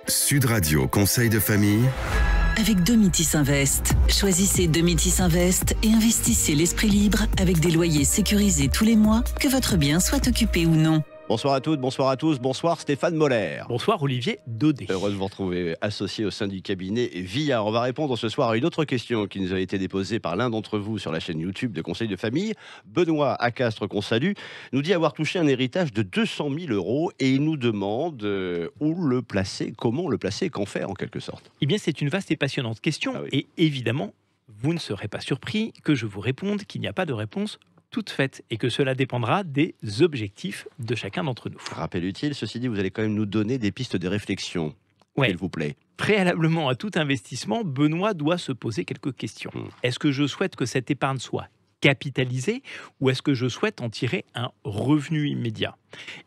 Sud Radio Conseil de famille. Avec Domitis Invest. Choisissez Domitis Invest et investissez l'esprit libre avec des loyers sécurisés tous les mois, que votre bien soit occupé ou non. Bonsoir à toutes, bonsoir à tous, bonsoir Stéphane Moller. Bonsoir Olivier Daudet. Heureux de vous retrouver associé au sein du cabinet Villard. On va répondre ce soir à une autre question qui nous a été déposée par l'un d'entre vous sur la chaîne YouTube de Conseil de famille. Benoît Acastre, qu'on salue, nous dit avoir touché un héritage de 200 000 € et il nous demande où le placer, comment le placer, qu'en faire en quelque sorte. Eh bien, c'est une vaste et passionnante question. Et évidemment, vous ne serez pas surpris que je vous réponde qu'il n'y a pas de réponse toute faite et que cela dépendra des objectifs de chacun d'entre nous. Rappel utile, ceci dit, vous allez quand même nous donner des pistes de réflexion, s'il vous plaît. Préalablement à tout investissement, Benoît doit se poser quelques questions. Est-ce que je souhaite que cette épargne soit capitalisée ou est-ce que je souhaite en tirer un revenu immédiat?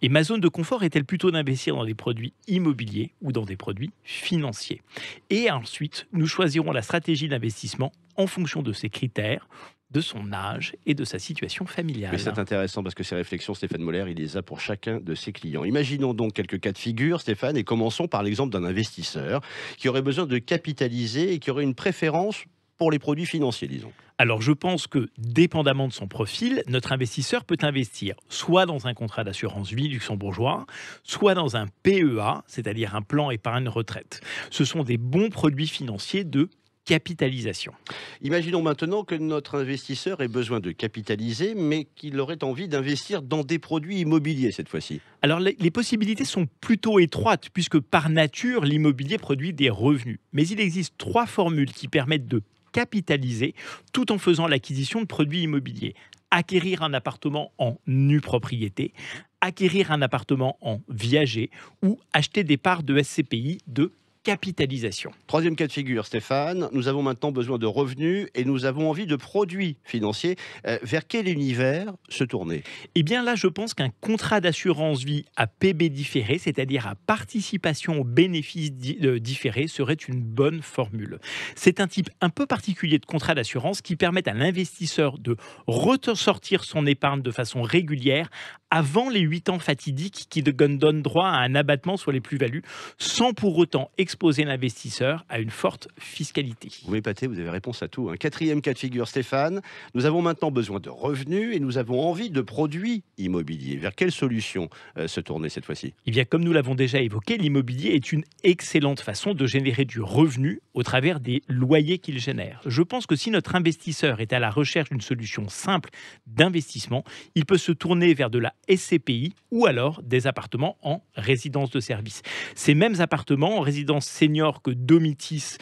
Et ma zone de confort est-elle plutôt d'investir dans des produits immobiliers ou dans des produits financiers? Et ensuite, nous choisirons la stratégie d'investissement en fonction de ces critères, de son âge et de sa situation familiale. Mais c'est intéressant parce que ces réflexions, Stéphane Moller, il les a pour chacun de ses clients. Imaginons donc quelques cas de figure, Stéphane, et commençons par l'exemple d'un investisseur qui aurait besoin de capitaliser et qui aurait une préférence pour les produits financiers, disons. Alors je pense que, dépendamment de son profil, notre investisseur peut investir soit dans un contrat d'assurance vie luxembourgeois, soit dans un PEA, c'est-à-dire un plan épargne retraite. Ce sont des bons produits financiers de capitalisation. Imaginons maintenant que notre investisseur ait besoin de capitaliser, mais qu'il aurait envie d'investir dans des produits immobiliers cette fois-ci. Alors les possibilités sont plutôt étroites, puisque par nature, l'immobilier produit des revenus. Mais il existe 3 formules qui permettent de capitaliser tout en faisant l'acquisition de produits immobiliers. Acquérir un appartement en nue propriété, acquérir un appartement en viager ou acheter des parts de SCPI de capitalisation. Troisième cas de figure, Stéphane, nous avons maintenant besoin de revenus et nous avons envie de produits financiers. Vers quel univers se tourner? Eh bien là, je pense qu'un contrat d'assurance vie à PB différé, c'est-à-dire à participation aux bénéfices différés, serait une bonne formule. C'est un type un peu particulier de contrat d'assurance qui permet à l'investisseur de ressortir son épargne de façon régulière avant les 8 ans fatidiques qui donnent droit à un abattement sur les plus-values, sans pour autant exposer l'investisseur à une forte fiscalité. Vous m'épatez, vous avez réponse à tout. Quatrième cas de figure, Stéphane, nous avons maintenant besoin de revenus et nous avons envie de produits immobiliers. Vers quelle solution se tourner cette fois-ci? Eh bien, comme nous l'avons déjà évoqué, l'immobilier est une excellente façon de générer du revenu au travers des loyers qu'il génère. Je pense que si notre investisseur est à la recherche d'une solution simple d'investissement, il peut se tourner vers de la SCPI ou alors des appartements en résidence de service. Ces mêmes appartements en résidence senior que Domitis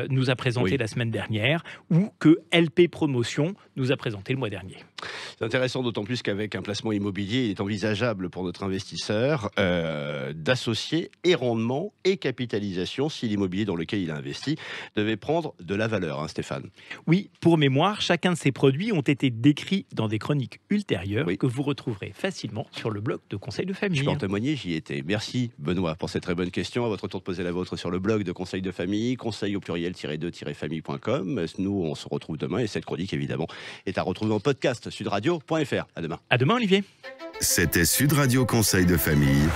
nous a présenté la semaine dernière ou que LP Promotion nous a présenté le mois dernier. C'est intéressant d'autant plus qu'avec un placement immobilier, il est envisageable pour notre investisseur d'associer et rendement et capitalisation si l'immobilier dans lequel il a investi devait prendre de la valeur, Stéphane. Oui, pour mémoire, chacun de ces produits ont été décrits dans des chroniques ultérieures que vous retrouverez facilement sur le blog de Conseil de famille. Je peux en témoigner, j'y étais. Merci Benoît pour cette très bonne question. À votre tour de poser la vôtre sur le blog de Conseil de famille, conseil au pluriel-2-famille.com. Nous, on se retrouve demain et cette chronique, évidemment, est à retrouver en podcast sudradio.fr. À demain. À demain, Olivier. C'était Sud Radio Conseil de famille.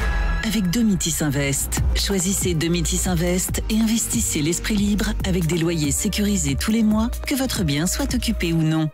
Avec Domitis Invest. Choisissez Domitis Invest et investissez l'esprit libre avec des loyers sécurisés tous les mois, que votre bien soit occupé ou non.